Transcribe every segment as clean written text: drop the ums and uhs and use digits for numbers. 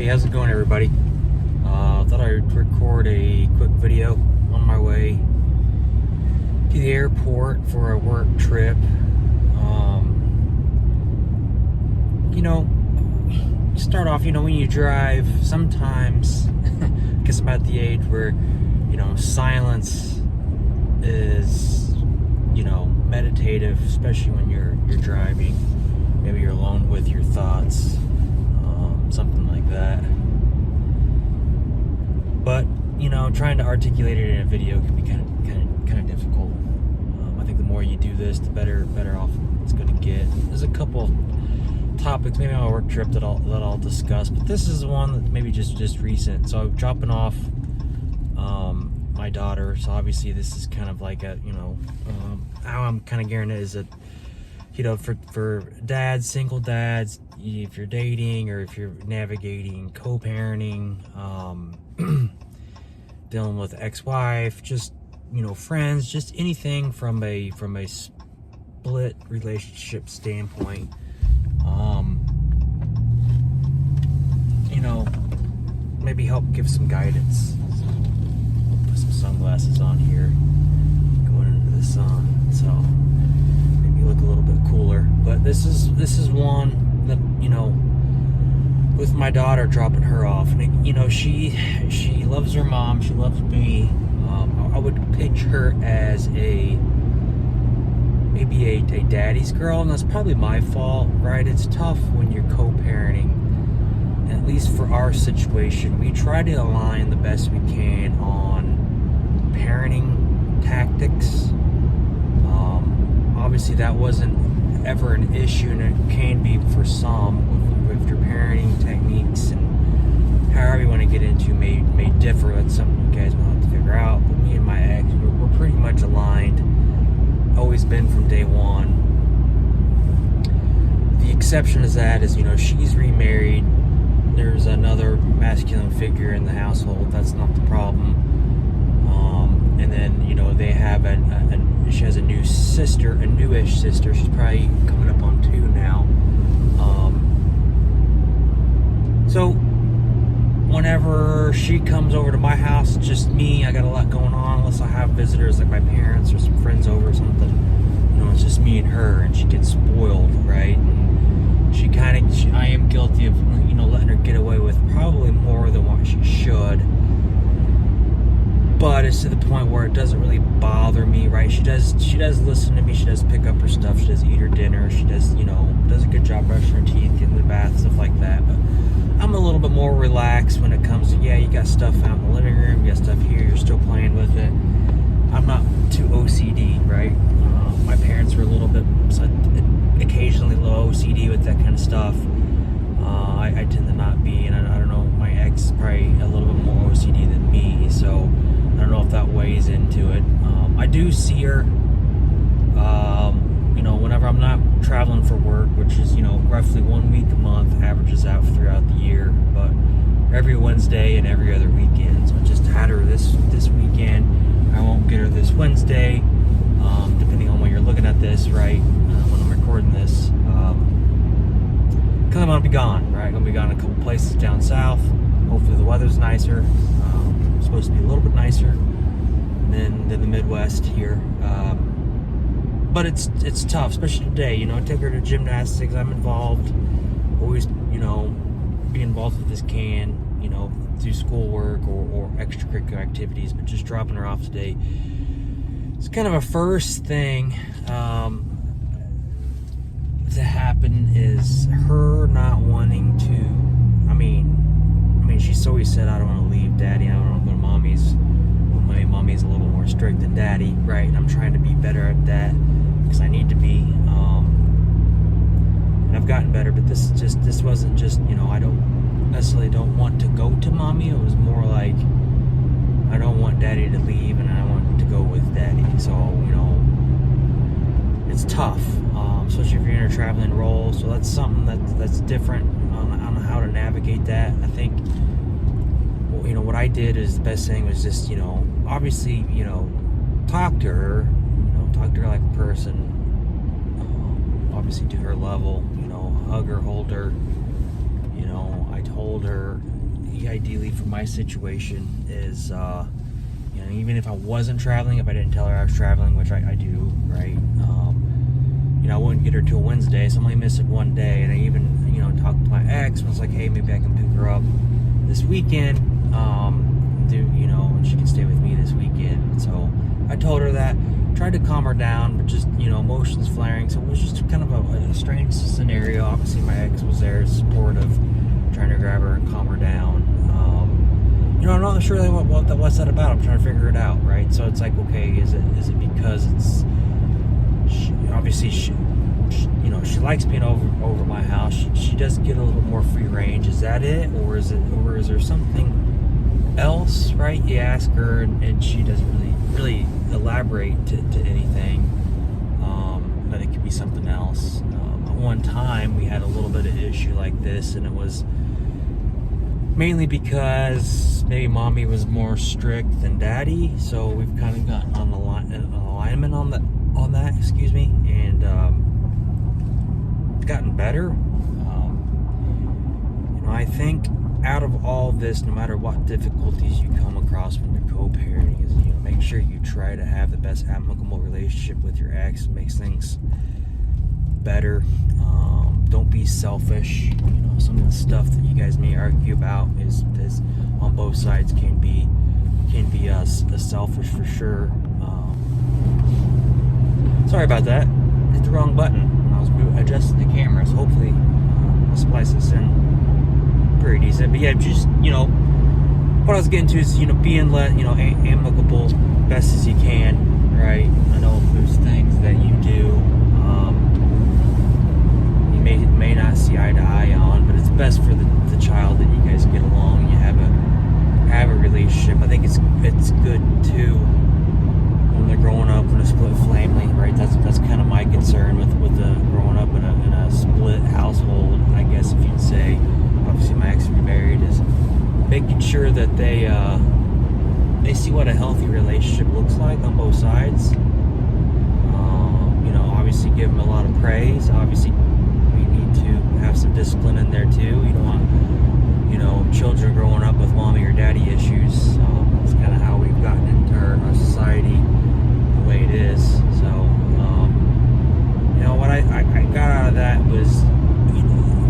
how's it going, everybody? Thought I'd record a quick video on my way to the airport for a work trip. Start off, when you drive, sometimes, I guess I'm at the age where, silence is, meditative, especially when you're driving. Maybe you're alone with your thoughts, something like that. But, trying to articulate it in a video can be kind of difficult. I think the more you do this, the better off it's going to get. There's a couple topics maybe on a work trip that I'll discuss, but this is one that maybe just recent. So I'm dropping off my daughter. So obviously this is kind of like a how I'm kind of gearing it is that for dads, single dads, if you're dating or if you're navigating co-parenting, dealing with ex-wife, just friends, just anything from a split relationship standpoint. Maybe help give some guidance. So I'll put some sunglasses on here, going into the sun, so maybe look a little bit cooler. But this is one that with my daughter, dropping her off, and she loves her mom, she loves me. I would pitch her as maybe a daddy's girl, and that's probably my fault, right? It's tough when you're co-parenting. At least for our situation, we try to align the best we can on parenting tactics. Obviously that wasn't ever an issue, and it can be for some with your parenting techniques, and however you want to get into may differ. That's something you guys will have to figure out. But me and my ex, we're pretty much aligned. Always been from day one. The exception is she's remarried. There's another masculine figure in the household. That's not the problem. And then they have she has a new sister, a newish sister. She's probably coming up on 2 now. So whenever she comes over to my house, it's just me. I got a lot going on, unless I have visitors like my parents or some friends over or something. It's just me and her, and she gets spoiled, right? And I am guilty of letting her get away with probably more than what she should. But it's to the point where it doesn't really bother me, right? She does listen to me. She does pick up her stuff. She does eat her dinner. She does does a good job brushing her teeth, getting the bath, stuff like that. But I'm a little bit more relaxed when it comes to, you got stuff out in the living room, you got stuff here, you're still playing with it. I'm not too OCD, right? My parents were a little bit, occasionally a little OCD with that kind of stuff. I tend to not be, and I don't know, my ex is probably a little bit more OCD than me, so I don't know if that weighs into it. I do see her, whenever I'm not traveling for work, which is, roughly 1 week a month, averages out throughout the year, but every Wednesday and every other weekend. So I just had her this weekend. I won't get her this Wednesday, depending on when you're looking at this, right? When I'm recording this, because I'm gonna be gone, right? I'm gonna be gone a couple places down south. Hopefully the weather's nicer. It's supposed to be a little bit nicer than the Midwest here. But it's tough, especially today. I take her to gymnastics. I'm involved. Always, be involved with this do schoolwork or extracurricular activities. But just dropping her off today, it's kind of a first thing to happen is her not wanting to. I mean, she's always said, I don't want to leave Daddy. I don't want to go to Mommy's. Well, my Mommy's a little more strict than Daddy, right? And I'm trying to be better at that because I need to be. And I've gotten better, but this wasn't just, I don't necessarily don't want to go to Mommy. It was more like I don't want Daddy to leave, and I want to go with Daddy. So it's tough, especially if you're in a traveling role. So that's something that's different on how to navigate that. I think what I did is the best thing was just obviously talk to her, talk to her like a person. Obviously to her level, hug her, hold her. I told her, ideally for my situation is, even if I wasn't traveling, if I didn't tell her I was traveling, which I do, right? I wouldn't get her till Wednesday, so I'm only missing one day. And I even, talked to my ex, and was like, hey, maybe I can pick her up this weekend, and she can stay with me this weekend. So I told her that, tried to calm her down, but just, emotions flaring. So it was just kind of a strange scenario. Obviously, my ex was there, supportive, trying to grab her and calm her down. I'm not sure what's that about. I'm trying to figure it out, right? So it's like, okay, is it because she likes being over my house. She does get a little more free range. Is that it, or is there something else, right? You ask her, and she doesn't really elaborate to anything. But it could be something else. At one time, we had a little bit of issue like this, and it was mainly because maybe mommy was more strict than daddy, so we've kind of gotten on an alignment on that, excuse me, and it's gotten better. I think out of all this, no matter what difficulties you come across when you're co-parenting, is make sure you try to have the best amicable relationship with your ex. It makes things better. Don't be selfish. Some of the stuff that you guys may argue about is on both sides can be selfish for sure. Sorry about that. Hit the wrong button when I was adjusting the camera. So hopefully I'll splice this in pretty decent. But yeah, just what I was getting to is being amicable best as you can, right? I know there's things that you do you may not see eye to eye on, but it's best for the child that you guys get along and you have a relationship. I think it's good too when they're growing up in a split family, right? That's kind of my concern with the growing up in a split household, I guess if you'd say. Obviously my ex remarried, is making sure that they see what a healthy relationship looks like on both sides. Obviously give them a lot of praise. Obviously we need to have some discipline in there too. You don't want children growing up with mommy or daddy issues. That's kind of how we've gotten into our society the way it is. So what I got out of that was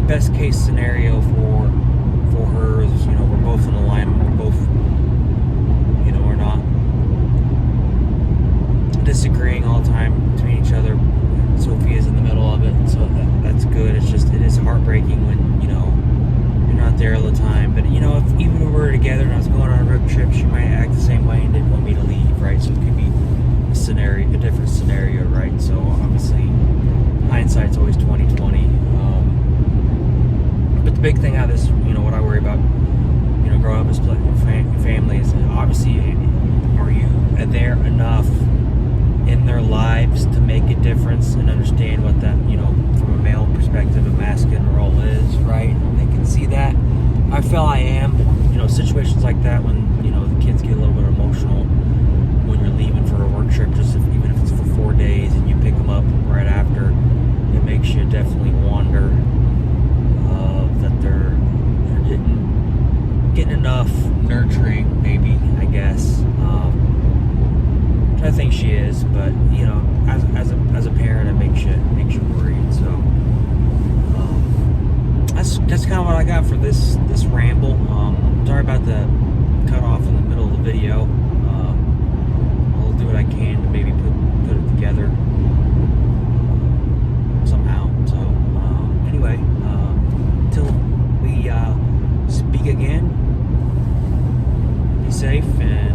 best case scenario for her is we're both in alignment. We're both we're not disagreeing all the time between each other. Sophia's in the middle of it, so that's good. It is heartbreaking when you're not there all the time. But if even when we were together and I was going on a road trip, she might act the same way and didn't want me to leave, right? So it could be a different scenario, right? So obviously hindsight's always 20/20. But the big thing out of this, what I worry about, growing up as split families, obviously, are you there enough in their lives to make a difference and understand what that, from a male perspective, a masculine role is, right? They can see that. I feel I am. Situations like that when, the kids get a little bit emotional when you're leaving for a work trip, even if it's for 4 days and you pick them up right after, it makes you definitely wonder that they're getting enough nurturing, maybe, I guess. I think she is, but as a parent, it makes you worried. So that's kind of what I got for this ramble. Sorry about the cut off in the middle of the video. I'll do what I can to maybe put it together somehow. So anyway, until we speak again, be safe and